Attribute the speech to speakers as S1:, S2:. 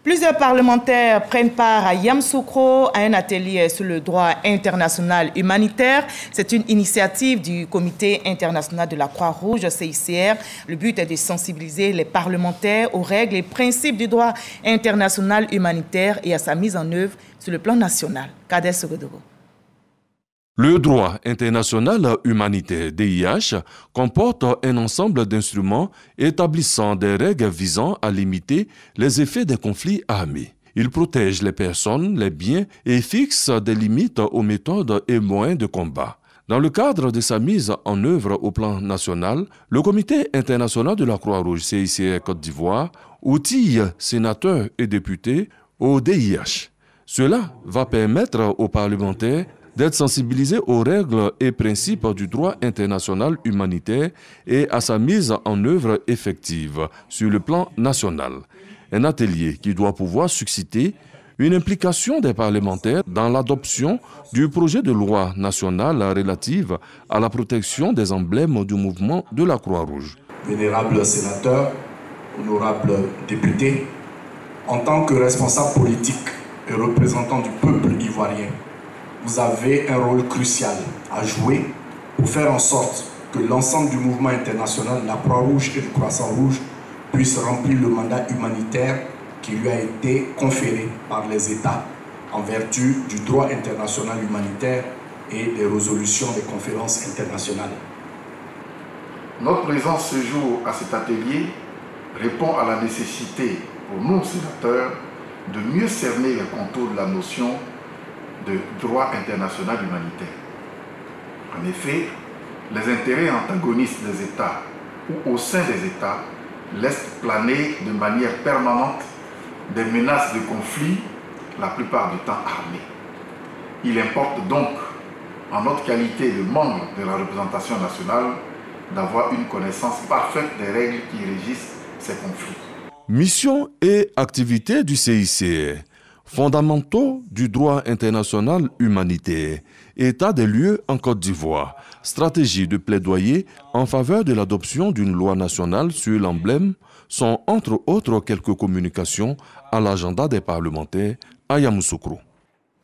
S1: Plusieurs parlementaires prennent part à Yamoussoukro à un atelier sur le droit international humanitaire. C'est une initiative du Comité international de la Croix-Rouge, CICR. Le but est de sensibiliser les parlementaires aux règles et principes du droit international humanitaire et à sa mise en œuvre sur le plan national. Kader Sogodoro.
S2: Le droit international humanitaire, DIH, comporte un ensemble d'instruments établissant des règles visant à limiter les effets des conflits armés. Il protège les personnes, les biens et fixe des limites aux méthodes et moyens de combat. Dans le cadre de sa mise en œuvre au plan national, le Comité international de la Croix-Rouge CICR Côte d'Ivoire outille sénateurs et députés au DIH. Cela va permettre aux parlementaires d'être sensibilisés aux règles et principes du droit international humanitaire et à sa mise en œuvre effective sur le plan national. Un atelier qui doit pouvoir susciter une implication des parlementaires dans l'adoption du projet de loi nationale relative à la protection des emblèmes du mouvement de la Croix-Rouge.
S3: Vénérables sénateurs, honorables députés, en tant que responsable politique et représentant du peuple ivoirien, vous avez un rôle crucial à jouer pour faire en sorte que l'ensemble du mouvement international, la Croix-Rouge et le Croissant-Rouge, puisse remplir le mandat humanitaire qui lui a été conféré par les États en vertu du droit international humanitaire et des résolutions des conférences internationales.
S4: Notre présence ce jour à cet atelier répond à la nécessité pour nous, sénateurs, de mieux cerner les contours de la notion de droit international humanitaire. En effet, les intérêts antagonistes des États ou au sein des États laissent planer de manière permanente des menaces de conflit, la plupart du temps armés. Il importe donc, en notre qualité de membre de la représentation nationale, d'avoir une connaissance parfaite des règles qui régissent ces conflits.
S2: Mission et activités du CICR. Fondamentaux du droit international humanitaire, état des lieux en Côte d'Ivoire, stratégie de plaidoyer en faveur de l'adoption d'une loi nationale sur l'emblème sont entre autres quelques communications à l'agenda des parlementaires à Yamoussoukro.